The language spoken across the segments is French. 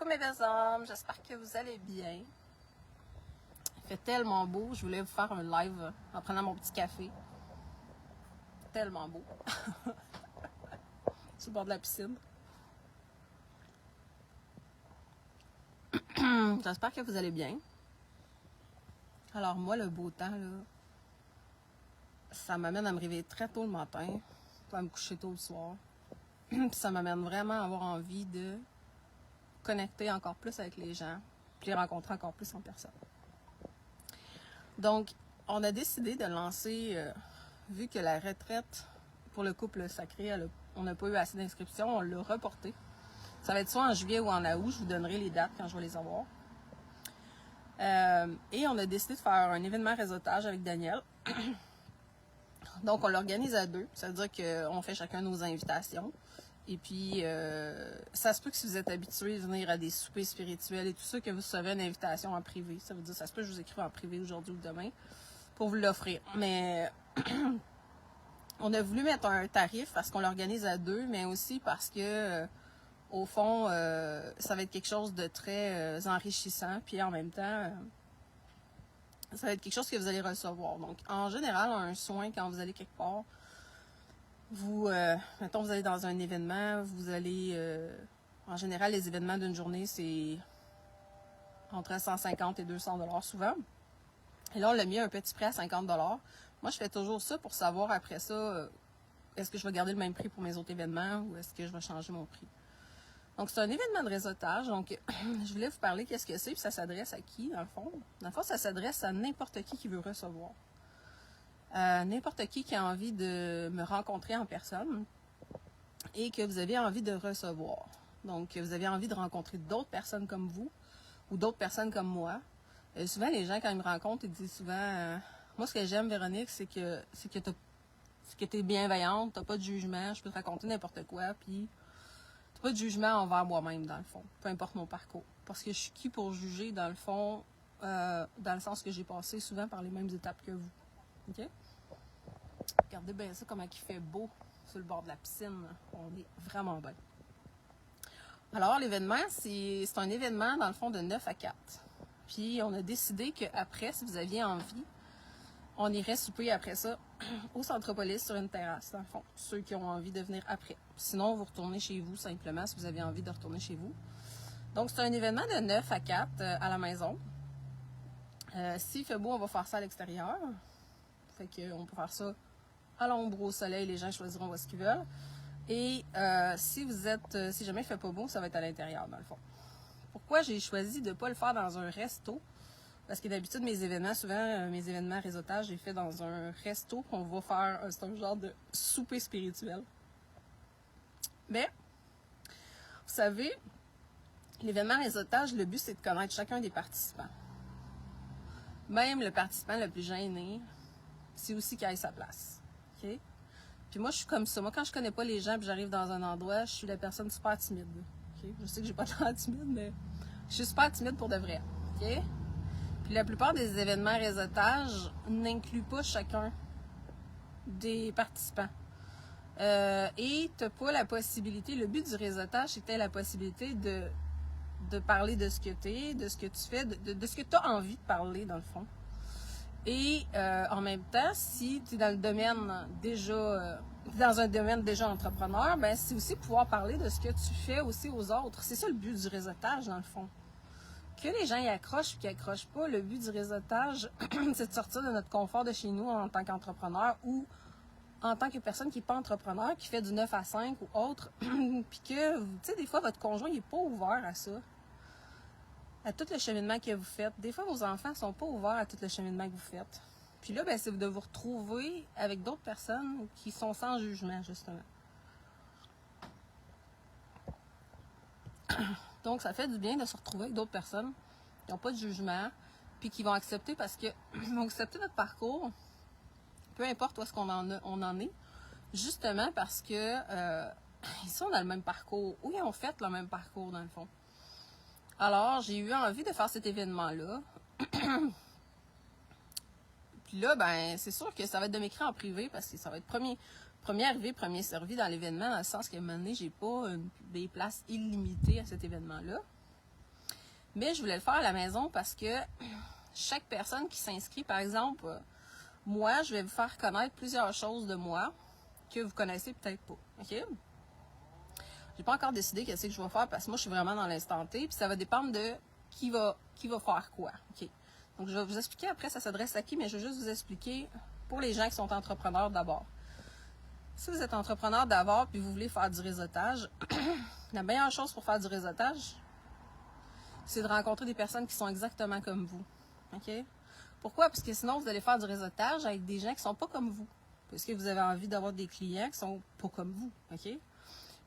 mes belles âmes, j'espère que vous allez bien. Il fait tellement beau, je voulais vous faire un live en prenant mon petit café. Tellement beau. Sur le bord de la piscine. J'espère que vous allez bien. Alors moi, le beau temps, là, ça m'amène à me réveiller très tôt le matin, à me coucher tôt le soir. Puis ça m'amène vraiment à avoir envie de connecter encore plus avec les gens, puis les rencontrer encore plus en personne. Donc, on a décidé de lancer, vu que la retraite pour le couple sacré, on n'a pas eu assez d'inscriptions, on l'a reporté. Ça va être soit en juillet ou en août, je vous donnerai les dates quand je vais les avoir. Et on a décidé de faire un événement réseautage avec Daniel. Donc, on l'organise à deux, ça veut dire qu'on fait chacun nos invitations. Et puis, ça se peut que si vous êtes habitué à venir à des soupers spirituels et tout ça, que vous recevez une invitation en privé. Ça veut dire, ça se peut que je vous écrive en privé aujourd'hui ou demain pour vous l'offrir. Mais on a voulu mettre un tarif parce qu'on l'organise à deux, mais aussi parce que, au fond, ça va être quelque chose de très enrichissant. Puis en même temps, ça va être quelque chose que vous allez recevoir. Donc, en général, un soin, quand vous allez quelque part, vous, mettons, vous allez dans un événement, vous allez, en général, les événements d'une journée, c'est entre 150 et 200 $ souvent. Et là, on l'a mis à un petit prix à 50 $. Moi, je fais toujours ça pour savoir après ça, est-ce que je vais garder le même prix pour mes autres événements ou est-ce que je vais changer mon prix. Donc, c'est un événement de réseautage. Donc, je voulais vous parler qu'est-ce que c'est, puis ça s'adresse à qui, dans le fond? Dans le fond, ça s'adresse à n'importe qui veut recevoir. N'importe qui a envie de me rencontrer en personne et que vous avez envie de recevoir. Donc, vous avez envie de rencontrer d'autres personnes comme vous ou d'autres personnes comme moi. Souvent, les gens, quand ils me rencontrent, ils disent souvent moi, ce que j'aime, Véronique, c'est que tu es bienveillante, tu n'as pas de jugement, je peux te raconter n'importe quoi, puis tu n'as pas de jugement envers moi-même, dans le fond, peu importe mon parcours. Parce que je suis qui pour juger, dans le fond, dans le sens que j'ai passé souvent par les mêmes étapes que vous. OK? Regardez bien ça, comment il fait beau sur le bord de la piscine. On est vraiment bien. Alors, l'événement, c'est un événement, dans le fond, de 9 à 4. Puis, on a décidé qu'après, si vous aviez envie, on irait souper après ça au Centropolis sur une terrasse, dans le fond. Ceux qui ont envie de venir après. Sinon, vous retournez chez vous, simplement, si vous avez envie de retourner chez vous. Donc, c'est un événement de 9 à 4 à la maison. S'il fait beau, on va faire ça à l'extérieur. Fait qu'on peut faire ça à l'ombre, au soleil, les gens choisiront ce qu'ils veulent. Et si jamais il fait pas beau, ça va être à l'intérieur, dans le fond. Pourquoi j'ai choisi de ne pas le faire dans un resto? Parce que d'habitude, mes événements, mes événements réseautage, j'ai fait dans un resto qu'on va faire, c'est un genre de souper spirituel. Mais, vous savez, l'événement réseautage, le but, c'est de connaître chacun des participants. Même le participant le plus gêné, c'est aussi qu'il ait sa place. OK? Puis moi, je suis comme ça. Moi, quand je connais pas les gens et j'arrive dans un endroit, je suis la personne super timide. Okay? Je sais que j'ai pas l'air timide, mais je suis super timide pour de vrai. Okay? Puis la plupart des événements réseautage n'incluent pas chacun des participants. Et tu n'as pas la possibilité, le but du réseautage, c'est que tu aies la possibilité de parler de ce que tu es, de ce que tu fais, de ce que tu as envie de parler, dans le fond. Et en même temps, si tu es dans le domaine dans un domaine déjà entrepreneur, ben c'est aussi pouvoir parler de ce que tu fais aussi aux autres. C'est ça le but du réseautage, dans le fond. Que les gens y accrochent ou qu'ils accrochent pas, le but du réseautage, c'est de sortir de notre confort de chez nous en tant qu'entrepreneur ou en tant que personne qui n'est pas entrepreneur, qui fait du 9 à 5 ou autre, puis que, tu sais, des fois, votre conjoint n'est pas ouvert à ça. À tout le cheminement que vous faites. Des fois, vos enfants ne sont pas ouverts à tout le cheminement que vous faites. Puis là, ben, c'est de vous retrouver avec d'autres personnes qui sont sans jugement, justement. Donc, ça fait du bien de se retrouver avec d'autres personnes qui n'ont pas de jugement, puis qui vont accepter parce que vont accepter notre parcours, peu importe où est-ce qu'on en est, justement parce que ils sont dans le même parcours, ou ils ont fait le même parcours, dans le fond. Alors, j'ai eu envie de faire cet événement-là. Puis là, ben, c'est sûr que ça va être de m'écrire en privé parce que ça va être premier arrivé, premier servi dans l'événement, dans le sens qu'à un moment donné, j'ai pas des places illimitées à cet événement-là. Mais je voulais le faire à la maison parce que chaque personne qui s'inscrit, par exemple, moi, je vais vous faire connaître plusieurs choses de moi que vous connaissez peut-être pas. OK? J'ai pas encore décidé qu'est-ce que je vais faire parce que moi, je suis vraiment dans l'instant T. Puis ça va dépendre de qui va faire quoi. OK? Donc, je vais vous expliquer après, ça s'adresse à qui, mais je vais juste vous expliquer pour les gens qui sont entrepreneurs d'abord. Si vous êtes entrepreneur d'abord puis vous voulez faire du réseautage, la meilleure chose pour faire du réseautage, c'est de rencontrer des personnes qui sont exactement comme vous. OK? Pourquoi? Parce que sinon, vous allez faire du réseautage avec des gens qui sont pas comme vous. Parce que vous avez envie d'avoir des clients qui sont pas comme vous. OK? Puis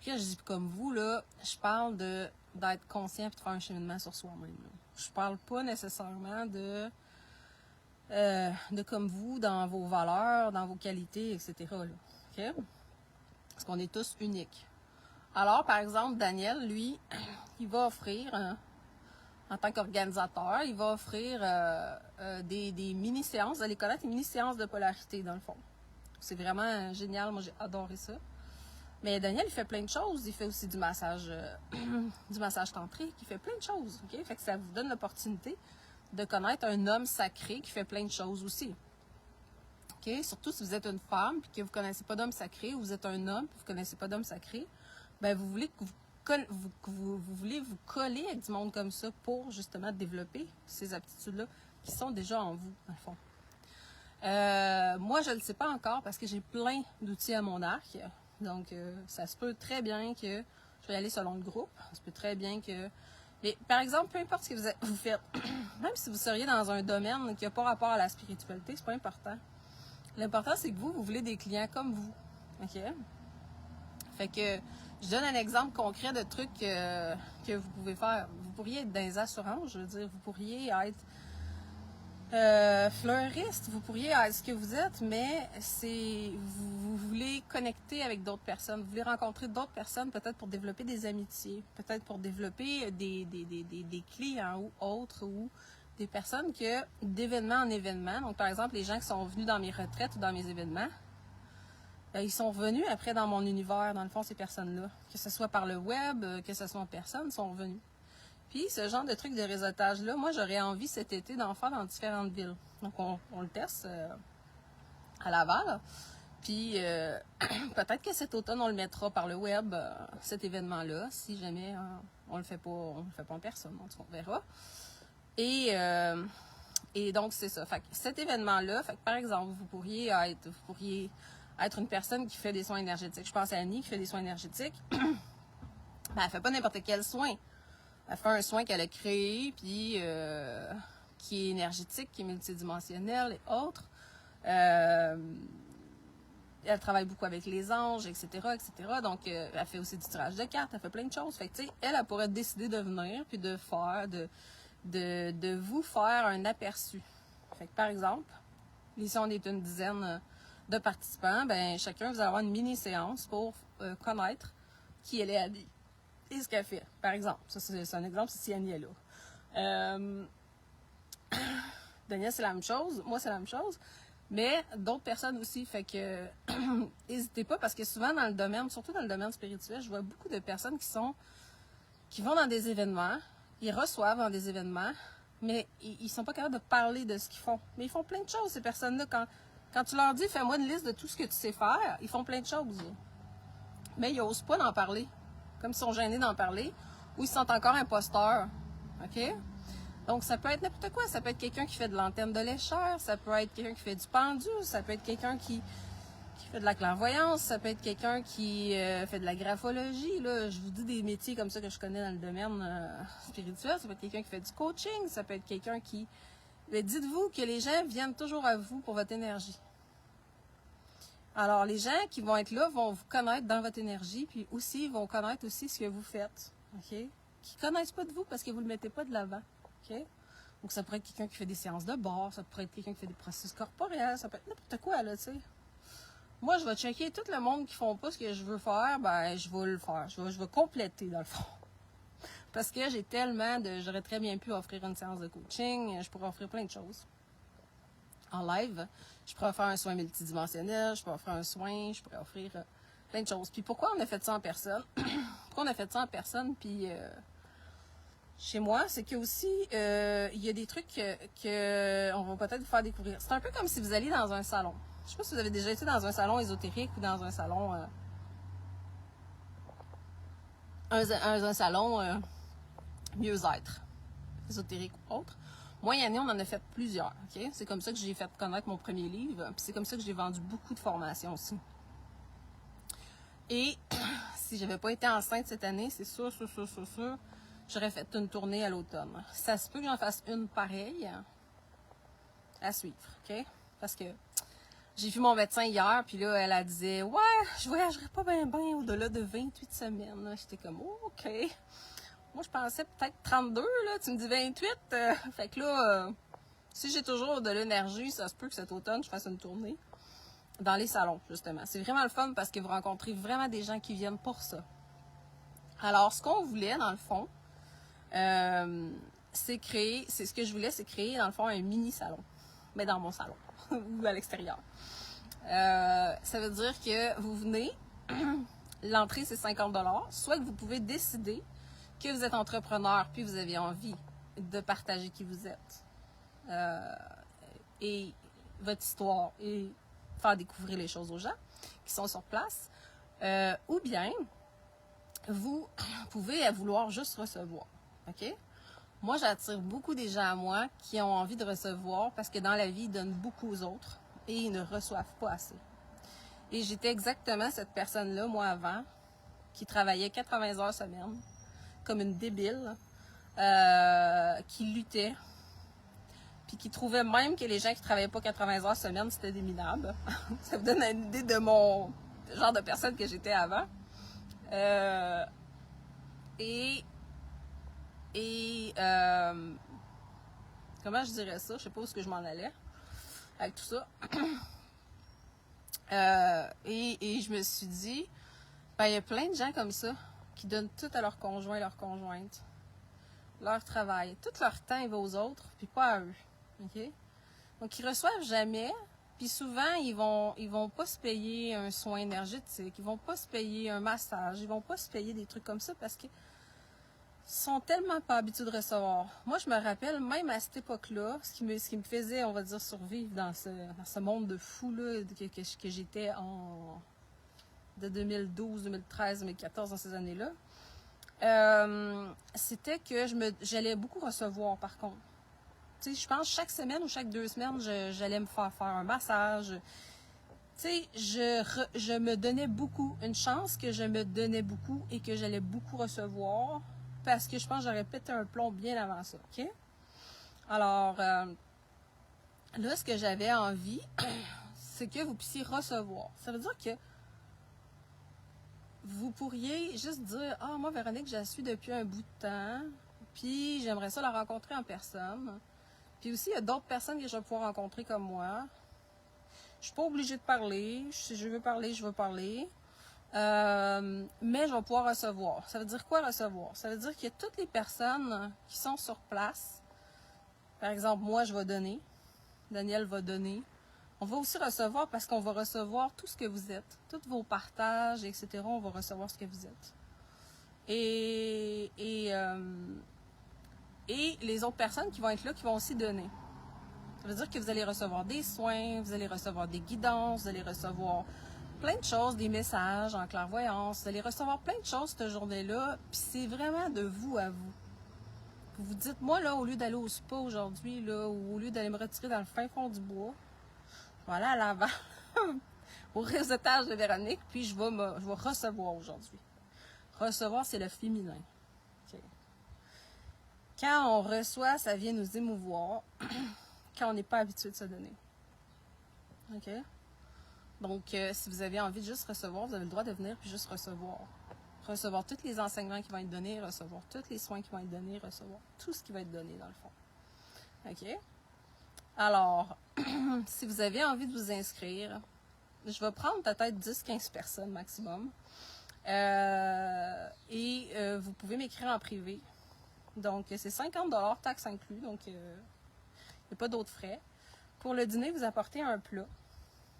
quand je dis comme vous, là, je parle d'être conscient et de faire un cheminement sur soi-même. Je parle pas nécessairement de comme vous, dans vos valeurs, dans vos qualités, etc. Là. OK? Parce qu'on est tous uniques. Alors, par exemple, Daniel, lui, il va offrir, en tant qu'organisateur, il va offrir des mini-séances. Vous allez connaître les mini-séances de polarité, dans le fond. C'est vraiment génial. Moi, j'ai adoré ça. Mais Daniel, il fait plein de choses. Il fait aussi du massage tantrique. Il fait plein de choses. OK? Fait que ça vous donne l'opportunité de connaître un homme sacré qui fait plein de choses aussi. OK? Surtout si vous êtes une femme et que vous ne connaissez pas d'homme sacré, ou vous êtes un homme et vous ne connaissez pas d'homme sacré, ben vous voulez vous voulez vous coller avec du monde comme ça pour justement développer ces aptitudes-là qui sont déjà en vous, dans le fond. Moi, je ne le sais pas encore parce que j'ai plein d'outils à mon arc. Donc, ça se peut très bien que je vais aller selon le groupe. Ça se peut très bien que... Mais, par exemple, peu importe ce que vous faites, même si vous seriez dans un domaine qui n'a pas rapport à la spiritualité, c'est pas important. L'important, c'est que vous voulez des clients comme vous. OK? Fait que je donne un exemple concret de trucs que vous pouvez faire. Vous pourriez être dans les assurances, je veux dire. Vous pourriez être fleuriste, vous pourriez être ce que vous êtes, mais vous voulez connecter avec d'autres personnes. Vous voulez rencontrer d'autres personnes, peut-être pour développer des amitiés, peut-être pour développer des clients ou autres, ou des personnes que d'événement en événement. Donc, par exemple, les gens qui sont venus dans mes retraites ou dans mes événements, ils sont revenus après dans mon univers, dans le fond, ces personnes-là. Que ce soit par le web, que ce soit en personne, ils sont revenus. Puis, ce genre de truc de réseautage-là, moi, j'aurais envie cet été d'en faire dans différentes villes. Donc, on le teste à Laval. Puis, peut-être que cet automne, on le mettra par le web, cet événement-là, si jamais on le fait pas en personne. Donc, on verra. Et donc, c'est ça. Fait que cet événement-là, fait que, par exemple, vous pourriez être une personne qui fait des soins énergétiques. Je pense à Annie qui fait des soins énergétiques. Ben, elle fait pas n'importe quel soin. Elle fait un soin qu'elle a créé, puis qui est énergétique, qui est multidimensionnel et autres. Elle travaille beaucoup avec les anges, etc., etc. Donc, elle fait aussi du tirage de cartes, elle fait plein de choses. Fait que, tu sais, elle pourrait décider de venir, puis de vous faire un aperçu. Fait que, par exemple, si on est une dizaine de participants, ben chacun, vous allez avoir une mini-séance pour connaître qui elle est Annie et ce qu'elle fait, par exemple. Ça, c'est un exemple, si Annie est là. Daniel, c'est la même chose. Moi, c'est la même chose. Mais d'autres personnes aussi. Fait que n'hésitez pas, parce que souvent dans le domaine, surtout dans le domaine spirituel, je vois beaucoup de personnes qui vont dans des événements, ils reçoivent dans des événements, mais ils sont pas capables de parler de ce qu'ils font. Mais ils font plein de choses, ces personnes-là. Quand tu leur dis, fais-moi une liste de tout ce que tu sais faire, ils font plein de choses. Mais ils n'osent pas d'en parler. Comme ils sont gênés d'en parler, ou ils se sentent encore imposteurs. OK? Donc, ça peut être n'importe quoi. Ça peut être quelqu'un qui fait de l'antenne de lécheur, ça peut être quelqu'un qui fait du pendu, ça peut être quelqu'un qui fait de la clairvoyance, ça peut être quelqu'un qui fait de la graphologie. Là. Je vous dis des métiers comme ça que je connais dans le domaine spirituel. Ça peut être quelqu'un qui fait du coaching, ça peut être quelqu'un qui... Mais dites-vous que les gens viennent toujours à vous pour votre énergie. Alors, les gens qui vont être là vont vous connaître dans votre énergie, puis aussi vont connaître aussi ce que vous faites, OK? Qui ne connaissent pas de vous parce que vous ne le mettez pas de l'avant, OK? Donc, ça pourrait être quelqu'un qui fait des séances de bord, ça pourrait être quelqu'un qui fait des processus corporels, ça peut être n'importe quoi, là, tu sais. Moi, je vais checker tout le monde qui ne font pas ce que je veux faire, ben, je vais le faire. Je vais compléter, dans le fond. Parce que j'ai tellement de... J'aurais très bien pu offrir une séance de coaching, je pourrais offrir plein de choses. En live, je pourrais offrir un soin multidimensionnel, je pourrais offrir un soin, je pourrais offrir plein de choses. Puis pourquoi on a fait ça en personne? Pourquoi on a fait ça en personne? Puis chez moi, c'est que aussi, il y a des trucs on va peut-être vous faire découvrir. C'est un peu comme si vous alliez dans un salon. Je sais pas si vous avez déjà été dans un salon ésotérique ou dans un salon, un salon mieux-être, ésotérique ou autre. Moi, Yanné, on en a fait plusieurs. Ok? C'est comme ça que j'ai fait connaître mon premier livre. Puis c'est comme ça que j'ai vendu beaucoup de formations aussi. Et si j'avais pas été enceinte cette année, c'est sûr, j'aurais fait une tournée à l'automne. Ça se peut que j'en fasse une pareille à suivre, OK? Parce que j'ai vu mon médecin hier, puis là, elle a dit « Ouais, je voyagerai pas bien au-delà de 28 semaines. » J'étais comme oh, « OK. » Moi, je pensais peut-être 32, là. Tu me dis 28. Fait que là, si j'ai toujours de l'énergie, ça se peut que cet automne, je fasse une tournée dans les salons, justement. C'est vraiment le fun parce que vous rencontrez vraiment des gens qui viennent pour ça. Alors, ce qu'on voulait, dans le fond, c'est ce que je voulais, c'est créer, dans le fond, un mini-salon. Mais dans mon salon, ou à l'extérieur. Ça veut dire que vous venez, l'entrée, c'est 50 $, soit que vous pouvez décider que vous êtes entrepreneur, puis vous avez envie de partager qui vous êtes. Et votre histoire, et faire découvrir les choses aux gens qui sont sur place. Ou bien, vous pouvez vouloir juste recevoir. OK? Moi, j'attire beaucoup des gens à moi qui ont envie de recevoir parce que dans la vie, ils donnent beaucoup aux autres et ils ne reçoivent pas assez. Et j'étais exactement cette personne-là, moi, avant, qui travaillait 80 heures semaine, comme une débile, qui luttait, puis qui trouvait même que les gens qui travaillaient pas 80 heures semaine, c'était des minables. Ça vous donne une idée de mon genre de personne que j'étais avant. Comment je dirais ça? Je sais pas où est-ce que je m'en allais avec tout ça. Et je me suis dit, ben, il y a plein de gens comme ça qui donnent tout à leur conjoint et leur conjointe. Leur travail. Tout leur temps, il va aux autres, puis pas à eux. OK? Donc, ils reçoivent jamais, puis souvent, ils vont pas se payer un soin énergétique, ils vont pas se payer un massage, ils vont pas se payer des trucs comme ça parce que sont tellement pas habitués de recevoir. Moi, je me rappelle, même à cette époque-là, ce qui me faisait, on va dire, survivre dans ce monde de fou là, que j'étais de 2012, 2013, 2014, dans ces années-là, c'était que j'allais beaucoup recevoir, par contre. Tu sais, je pense chaque semaine ou chaque 2 semaines, j'allais me faire un massage. Tu sais, je me donnais beaucoup. Une chance que je me donnais beaucoup et que j'allais beaucoup recevoir parce que je pense que j'aurais pété un plomb bien avant ça, OK? Alors, là, ce que j'avais envie, c'est que vous puissiez recevoir. Ça veut dire que vous pourriez juste dire « Ah, moi, Véronique, je la suis depuis un bout de temps, puis j'aimerais ça la rencontrer en personne. » Puis aussi, il y a d'autres personnes que je vais pouvoir rencontrer comme moi. Je suis pas obligée de parler. Si je veux parler, je vais parler. Mais je vais pouvoir recevoir. Ça veut dire quoi recevoir? Ça veut dire qu'il y a toutes les personnes qui sont sur place. Par exemple, moi, je vais donner. Daniel va donner. On va aussi recevoir parce qu'on va recevoir tout ce que vous êtes. Tous vos partages, etc. On va recevoir ce que vous êtes. Et les autres personnes qui vont être là, qui vont aussi donner. Ça veut dire que vous allez recevoir des soins, vous allez recevoir des guidances, vous allez recevoir plein de choses, des messages en clairvoyance, vous allez recevoir plein de choses cette journée-là, puis c'est vraiment de vous à vous. Vous vous dites, moi, là, au lieu d'aller au spa aujourd'hui, là, ou au lieu d'aller me retirer dans le fin fond du bois, je vais aller à l'avant, au réseautage de Véronique, puis je vais recevoir aujourd'hui. Recevoir, c'est le féminin. Okay. Quand on reçoit, ça vient nous émouvoir quand on n'est pas habitué de se donner. OK? Donc, si vous avez envie de juste recevoir, vous avez le droit de venir puis juste recevoir. Recevoir tous les enseignements qui vont être donnés, recevoir tous les soins qui vont être donnés, recevoir tout ce qui va être donné dans le fond. OK? Alors, si vous avez envie de vous inscrire, je vais prendre peut-être 10-15 personnes maximum. Vous pouvez m'écrire en privé. Donc, c'est 50 $, taxes inclus. Donc, il n'y a pas d'autres frais. Pour le dîner, vous apportez un plat.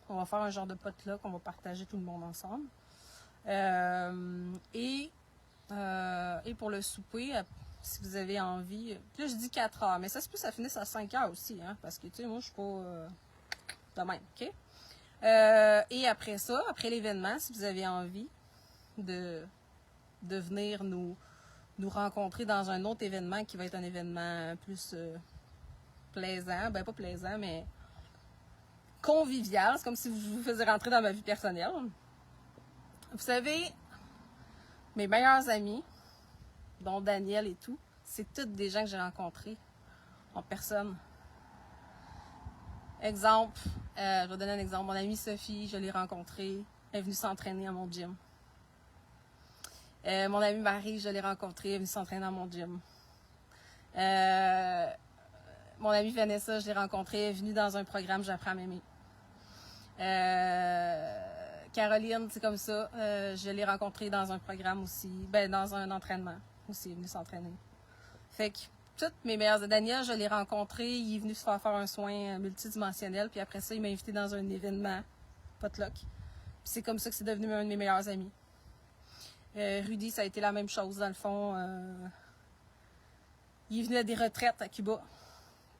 On va faire un genre de pot-là qu'on va partager tout le monde ensemble. Et pour le souper, si vous avez envie. Puis là, je dis 4 heures, mais ça se peut que ça finisse à 5 heures aussi, hein, parce que, tu sais, moi, je suis pas de même, OK? Et après ça, après l'événement, si vous avez envie de venir nous rencontrer dans un autre événement qui va être un événement plus plaisant, ben pas plaisant, mais convivial. C'est comme si vous vous faisiez rentrer dans ma vie personnelle. Vous savez, mes meilleurs amis, dont Daniel et tout, c'est tous des gens que j'ai rencontrés en personne. Exemple, je vais donner un exemple. Mon amie Sophie, je l'ai rencontrée, elle est venue s'entraîner à mon gym. Mon amie Marie, je l'ai rencontrée, elle est venue s'entraîner dans mon gym. Mon amie Vanessa, je l'ai rencontrée, elle est venue dans un programme J'apprends à m'aimer. Caroline, c'est comme ça, je l'ai rencontrée dans un programme aussi, ben dans un entraînement aussi, elle est venue s'entraîner. Fait que toutes mes meilleures amies, Daniel, je l'ai rencontré, il est venu se faire un soin multidimensionnel, puis après ça, il m'a invité dans un événement potluck. Puis c'est comme ça que c'est devenu un de mes meilleurs amis. Rudy, ça a été la même chose, dans le fond. Il est venu à des retraites à Cuba,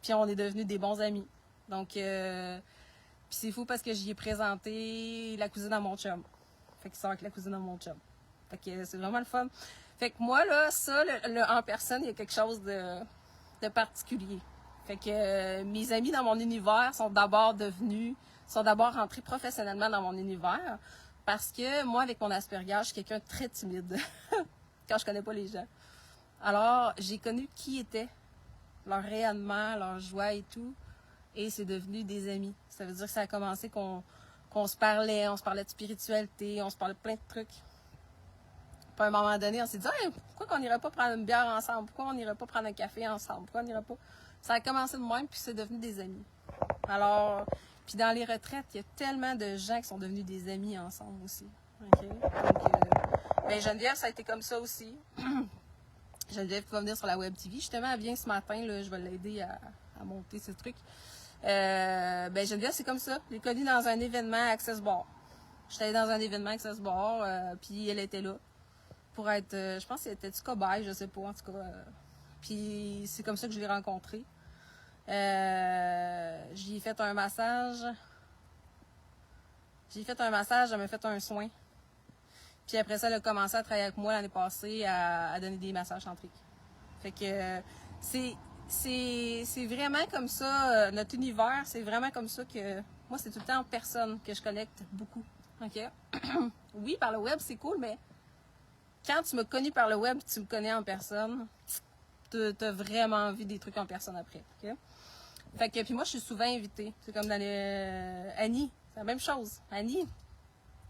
puis on est devenus des bons amis. Donc, puis c'est fou parce que j'y ai présenté la cousine à mon chum. Fait qu'il sort avec la cousine à mon chum. Fait que c'est vraiment le fun. Fait que moi, là, ça, le en personne, il y a quelque chose de particulier. Fait que mes amis dans mon univers sont d'abord rentrés professionnellement dans mon univers. Parce que moi, avec mon Asperger, je suis quelqu'un de très timide quand je connais pas les gens. Alors, j'ai connu qui étaient, leur rayonnement, leur joie et tout, et c'est devenu des amis. Ça veut dire que ça a commencé qu'on se parlait de spiritualité, on se parlait de plein de trucs. Puis à un moment donné, on s'est dit hey, pourquoi qu'on n'irait pas prendre une bière ensemble? Pourquoi on n'irait pas prendre un café ensemble? Pourquoi on n'irait pas... Ça a commencé de même, puis c'est devenu des amis. Alors... Puis dans les retraites, il y a tellement de gens qui sont devenus des amis ensemble aussi. Okay? Donc, ben Geneviève, ça a été comme ça aussi. Geneviève qui va venir sur la Web TV. Justement, elle vient ce matin, là, je vais l'aider à monter ce truc. Ben Geneviève, c'est comme ça. Je l'ai connue dans un événement Access Bar. J'étais allée dans un événement Access Bar, puis elle était là. Pour être, je pense qu'elle était du cobaye, je sais pas, en tout cas. Puis c'est comme ça que je l'ai rencontrée. J'ai fait un massage. Elle m'a fait un soin. Puis après ça, elle a commencé à travailler avec moi l'année passée à donner des massages tantriques. Fait que c'est vraiment comme ça, notre univers, c'est vraiment comme ça que moi, c'est tout le temps en personne que je connecte beaucoup. OK? Oui, par le web, c'est cool, mais quand tu m'as connu par le web et tu me connais en personne, t'as vraiment envie des trucs en personne après. OK? Fait que, puis moi, je suis souvent invitée. C'est comme dans les... Annie, c'est la même chose. Annie,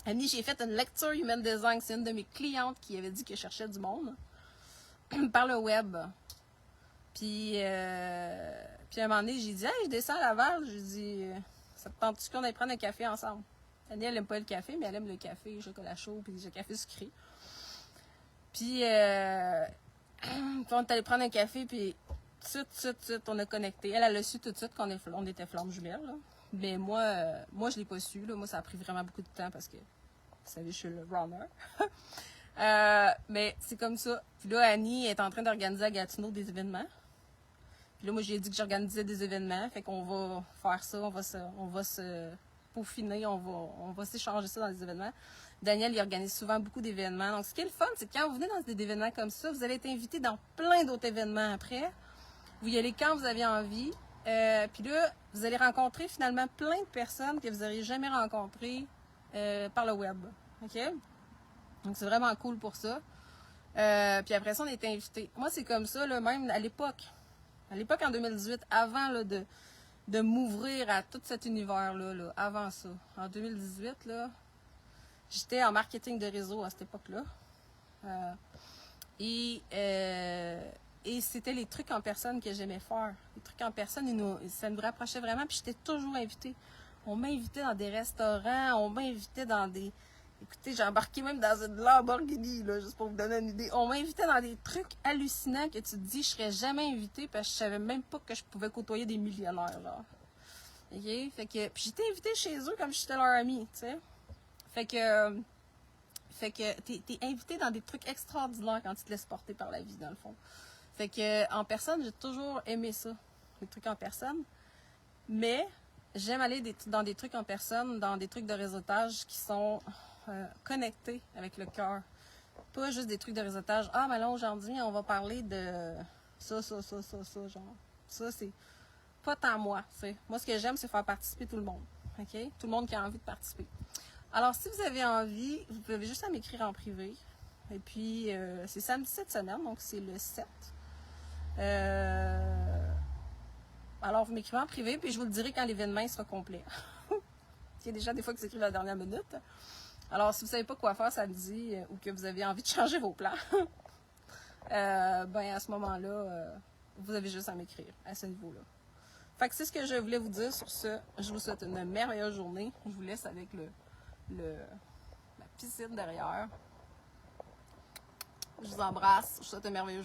j'ai fait une lecture Human Design. C'est une de mes clientes qui avait dit qu'elle cherchait du monde par le web. Puis à un moment donné, j'ai dit, hey, je descends à Laval. J'ai dit, ça te tente-tu qu'on aille prendre un café ensemble? Annie, elle aime pas le café, mais elle aime le café, le chocolat chaud, puis le café sucré. Puis, on est allé prendre un café, puis tout de suite, on a connecté. Elle a su tout de suite qu'on était flammes jumelles. Là. Mais moi, je l'ai pas su. Là. Moi, ça a pris vraiment beaucoup de temps parce que, vous savez, je suis le runner. Mais c'est comme ça. Puis là, Annie est en train d'organiser à Gatineau des événements. Puis là, moi, j'ai dit que j'organisais des événements. Fait qu'on va faire ça. On va se peaufiner. On va s'échanger ça dans les événements. Daniel, il organise souvent beaucoup d'événements. Donc, ce qui est le fun, c'est que quand vous venez dans des événements comme ça, vous allez être invité dans plein d'autres événements après. Vous y allez quand vous avez envie. Puis là, vous allez rencontrer finalement plein de personnes que vous n'auriez jamais rencontrées par le web. OK? Donc, c'est vraiment cool pour ça. Puis après ça, on est invités. Moi, c'est comme ça, là, même à l'époque. À l'époque, en 2018, avant là, de m'ouvrir à tout cet univers-là, là, avant ça. En 2018, là, j'étais en marketing de réseau à cette époque-là. Et c'était les trucs en personne que j'aimais faire. Les trucs en personne, ça nous rapprochait vraiment. Puis j'étais toujours invitée. On m'invitait dans des restaurants, on m'invitait dans des... Écoutez, j'ai embarqué même dans une Lamborghini, là, juste pour vous donner une idée. On m'invitait dans des trucs hallucinants que tu te dis, je serais jamais invitée parce que je savais même pas que je pouvais côtoyer des millionnaires, genre. OK? Fait que... Puis j'étais invitée chez eux comme si j'étais leur amie, tu sais. Fait que t'es invité dans des trucs extraordinaires quand tu te laisses porter par la vie, dans le fond. Fait que en personne, j'ai toujours aimé ça, les trucs en personne. Mais j'aime aller dans des trucs en personne, dans des trucs de réseautage qui sont connectés avec le cœur. Pas juste des trucs de réseautage. Ah, mais là, aujourd'hui, on va parler de ça, genre. Ça, c'est pas tant moi, t'sais. Moi, ce que j'aime, c'est faire participer tout le monde. OK? Tout le monde qui a envie de participer. Alors, si vous avez envie, vous pouvez juste à m'écrire en privé. Et puis, c'est samedi cette semaine, donc c'est le 7. Alors, vous m'écrivez en privé, puis je vous le dirai quand l'événement sera complet. Il y a déjà des fois que j'écris à la dernière minute. Alors, si vous ne savez pas quoi faire samedi ou que vous avez envie de changer vos plans, ben à ce moment-là, vous avez juste à m'écrire à ce niveau-là. Fait que c'est ce que je voulais vous dire sur ce. Je vous souhaite une merveilleuse journée. Je vous laisse avec la piscine derrière. Je vous embrasse. Je vous souhaite une merveilleuse journée.